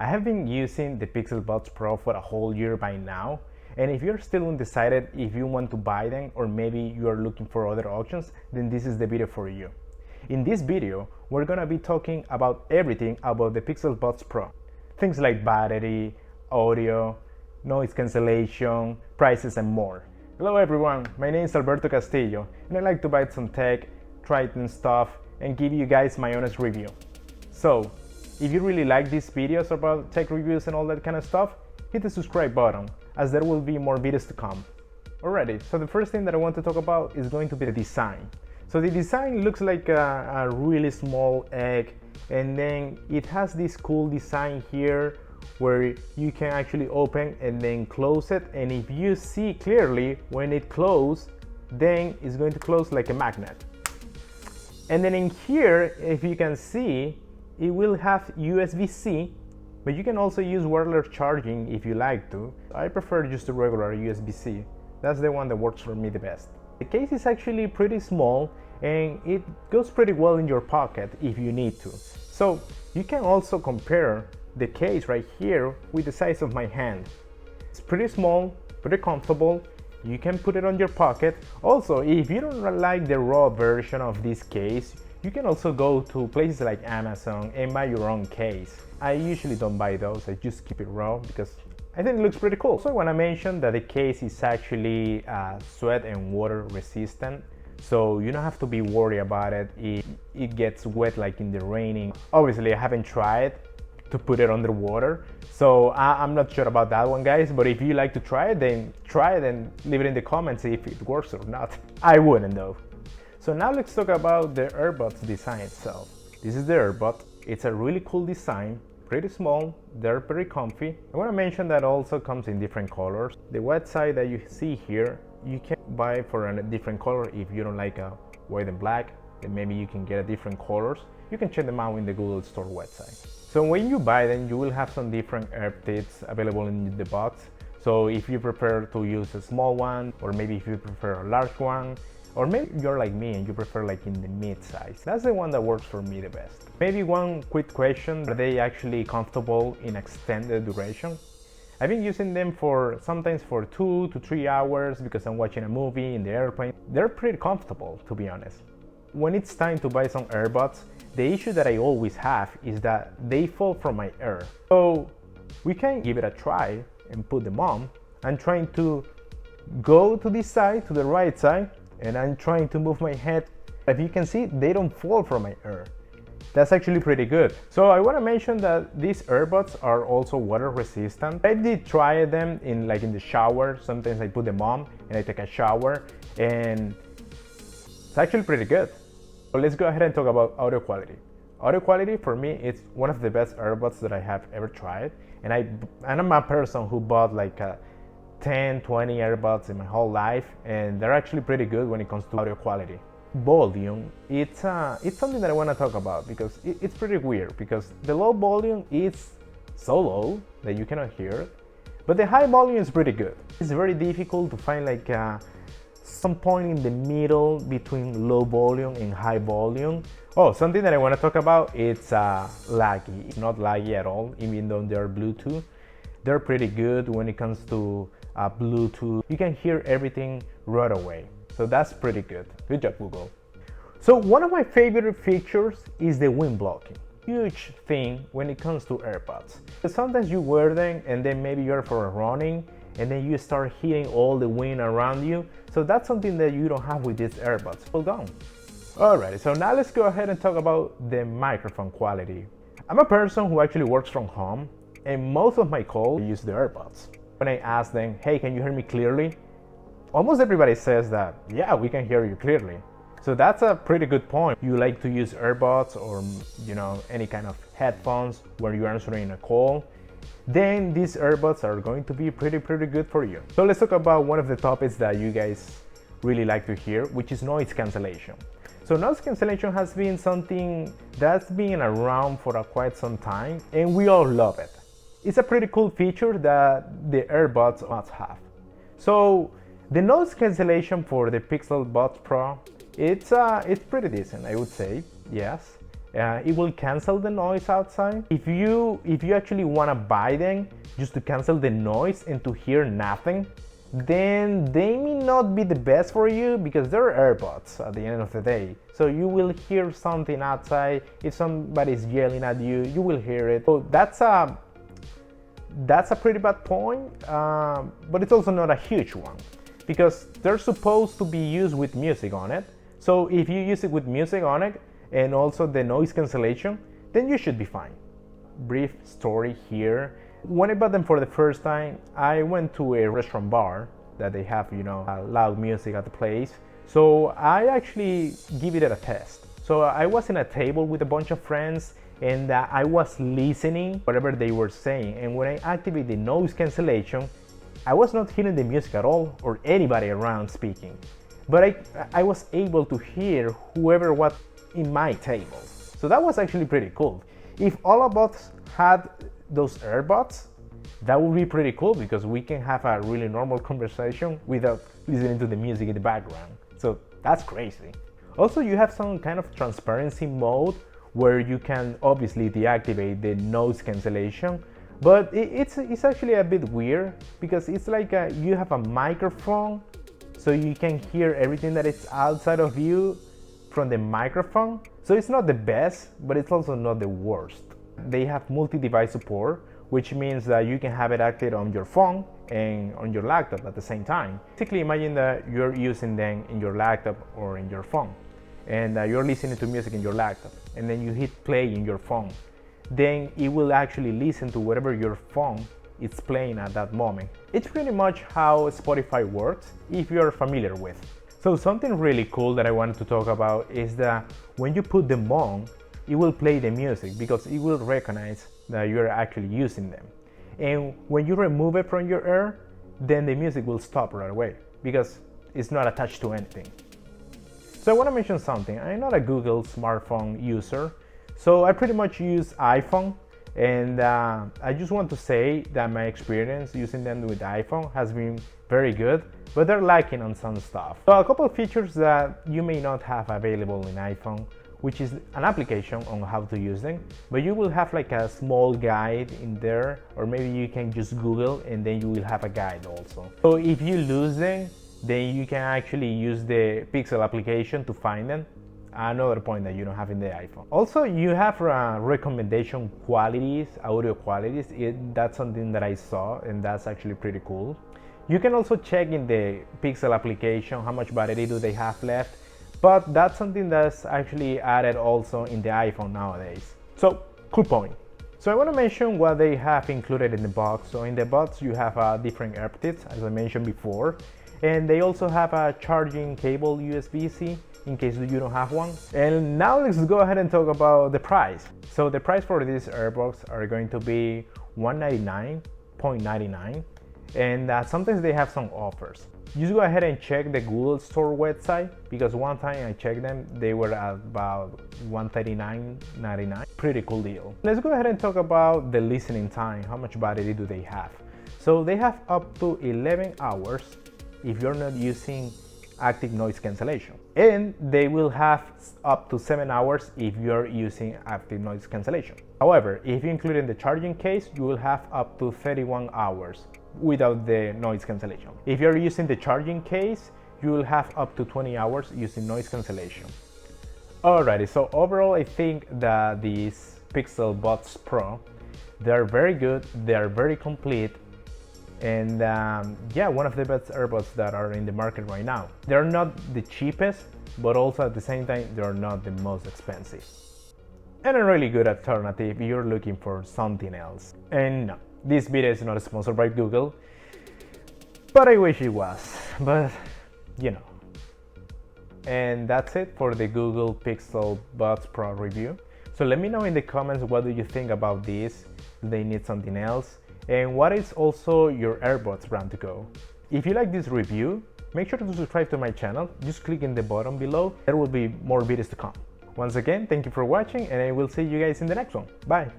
I have been using the Pixel Buds Pro for a whole year by now, and if you're still undecided if you want to buy them or maybe you are looking for other options, then this is the video for you. In this video, we're gonna be talking about everything about the Pixel Buds Pro. Things like battery, audio, noise cancellation, prices, and more. Hello everyone, my name is Alberto Castillo, and I like to buy some tech, try some stuff, and give you guys my honest review. So, if you really like these videos about tech reviews and all that kind of stuff, hit the subscribe button, as there will be more videos to come. Alrighty, so the first thing that I want to talk about is going to be the design. So the design looks like a really small egg, and then it has this cool design here where you can actually open and then close it, and if you see clearly when it closes, then it's going to close like a magnet. And then in here, if you can see, it will have USB-C, but you can also use wireless charging if you like to. I prefer just the regular USB-C. That's the one that works for me the best. The case is actually pretty small and it goes pretty well in your pocket if you need to. So you can also compare the case right here with the size of my hand. It's pretty small, pretty comfortable. You can put it on your pocket. Also, if you don't like the raw version of this case, you can also go to places like Amazon and buy your own case. I usually don't buy those, I just keep it raw because I think it looks pretty cool. So I want to mention that the case is actually sweat and water resistant, so you don't have to be worried about it if it gets wet like in the raining. Obviously I haven't tried to put it underwater, so I'm not sure about that one, guys, but if you like to try it, then try it and leave it in the comments if it works or not. I wouldn't though. So now let's talk about the earbuds design itself. This is the earbud. It's a really cool design, pretty small, they're very comfy. I want to mention that also comes in different colors. The white side that you see here, you can buy for a different color. If you don't like a white and black, then maybe you can get a different colors. You can check them out in the Google Store website. So when you buy them, you will have some different ear tips available in the box. So if you prefer to use a small one, or maybe if you prefer a large one, or maybe you're like me and you prefer like in the mid size, that's the one that works for me the best. Maybe one quick question, are they actually comfortable in extended duration? I've been using them for sometimes for 2 to 3 hours because I'm watching a movie in the airplane. They're pretty comfortable, to be honest. When it's time to buy some earbuds, the issue that I always have is that they fall from my ear. So we can give it a try and put them on. I'm trying to go to this side, to the right side, and I'm trying to move my head. If you can see, they don't fall from my ear. That's actually pretty good. So I want to mention that these earbuds are also water resistant. I did try them in the shower. Sometimes I put them on and I take a shower, and it's actually pretty good. So let's go ahead and talk about audio quality. Audio quality for me, it's one of the best earbuds that I have ever tried. And I'm a person who bought like 10, 20 earbuds in my whole life, and they're actually pretty good when it comes to audio quality. Volume, it's something that I want to talk about because it's pretty weird, because the low volume is so low that you cannot hear it, but the high volume is pretty good. It's very difficult to find like some point in the middle between low volume and high volume. Oh, something that I want to talk about, it's laggy. It's not laggy at all, even though they're Bluetooth. They're pretty good when it comes to Bluetooth. You can hear everything right away. So that's pretty good. Good job, Google. So one of my favorite features is the wind blocking. Huge thing when it comes to AirPods. Sometimes you wear them and then maybe you're for running and then you start hearing all the wind around you. So that's something that you don't have with these AirPods. Hold on. Alright, so now let's go ahead and talk about the microphone quality. I'm a person who actually works from home, and most of my calls use the AirPods. When I ask them, hey, can you hear me clearly? Almost everybody says that, yeah, we can hear you clearly. So that's a pretty good point. You like to use earbuds or any kind of headphones where you're answering a call, then these earbuds are going to be pretty good for you. So let's talk about one of the topics that you guys really like to hear, which is noise cancellation. So noise cancellation has been something that's been around for quite some time, and we all love it. It's a pretty cool feature that the earbuds must have. So the noise cancellation for the Pixel Buds Pro, it's pretty decent, I would say, yes. It will cancel the noise outside. If you actually want to buy them just to cancel the noise and to hear nothing, then they may not be the best for you, because they're earbuds at the end of the day. So you will hear something outside. If somebody's yelling at you, you will hear it. So that's a pretty bad point, but it's also not a huge one, because they're supposed to be used with music on it. So if you use it with music on it and also the noise cancellation, then you should be fine. Brief story here. When I bought them for the first time, I went to a restaurant bar that they have, loud music at the place. So I actually give it a test. So I was in a table with a bunch of friends, and I was listening whatever they were saying. And when I activated the noise cancellation, I was not hearing the music at all or anybody around speaking. But I was able to hear whoever was in my table. So that was actually pretty cool. If all of us had those earbuds, that would be pretty cool, because we can have a really normal conversation without listening to the music in the background. So that's crazy. Also, you have some kind of transparency mode where you can obviously deactivate the noise cancellation, but it's actually a bit weird, because it's like you have a microphone, so you can hear everything that is outside of you from the microphone. So it's not the best, but it's also not the worst. They have multi-device support, which means that you can have it active on your phone and on your laptop at the same time. Basically, imagine that you're using them in your laptop or in your phone, and you're listening to music in your laptop, and then you hit play in your phone. Then it will actually listen to whatever your phone is playing at that moment. It's pretty much how Spotify works, if you're familiar with. So something really cool that I wanted to talk about is that when you put them on, it will play the music, because it will recognize that you're actually using them. And when you remove it from your ear, then the music will stop right away, because it's not attached to anything. So I want to mention something. I'm not a Google smartphone user, so I pretty much use iPhone, and I just want to say that my experience using them with iPhone has been very good, but they're lacking on some stuff. So a couple of features that you may not have available in iPhone, which is an application on how to use them, but you will have like a small guide in there, or maybe you can just Google and then you will have a guide also. So if you lose them, then you can actually use the Pixel application to find them. Another point that you don't have in the iPhone. Also, you have recommendation qualities, audio qualities. That's something that I saw, and that's actually pretty cool. You can also check in the Pixel application how much battery do they have left, but that's something that's actually added also in the iPhone nowadays. So, cool point. So I want to mention what they have included in the box. So in the box you have different earbuds, as I mentioned before, and they also have a charging cable USB-C in case you don't have one. And now let's go ahead and talk about the price. So the price for these earbuds are going to be $199.99, and sometimes they have some offers. Just go ahead and check the Google Store website, because one time I checked them, they were at about $139.99. Pretty cool deal. Let's go ahead and talk about the listening time. How much battery do they have? So they have up to 11 hours if you're not using active noise cancellation, and they will have up to 7 hours if you're using active noise cancellation. However, if you include in the charging case, you will have up to 31 hours without the noise cancellation. If you're using the charging case, you will have up to 20 hours using noise cancellation. Alrighty, so overall I think that these Pixel Buds Pro, they're very good, they're very complete, and yeah, one of the best earbuds that are in the market right now. They're not the cheapest, but also at the same time they're not the most expensive. And a really good alternative if you're looking for something else. And no, this video is not sponsored by Google, but I wish it was, but you know. And that's it for the Google Pixel Buds Pro review. So let me know in the comments, what do you think about this? Do they need something else? And what is also your earbuds brand to go? If you like this review, make sure to subscribe to my channel. Just click in the button below. There will be more videos to come. Once again, thank you for watching, and I will see you guys in the next one. Bye!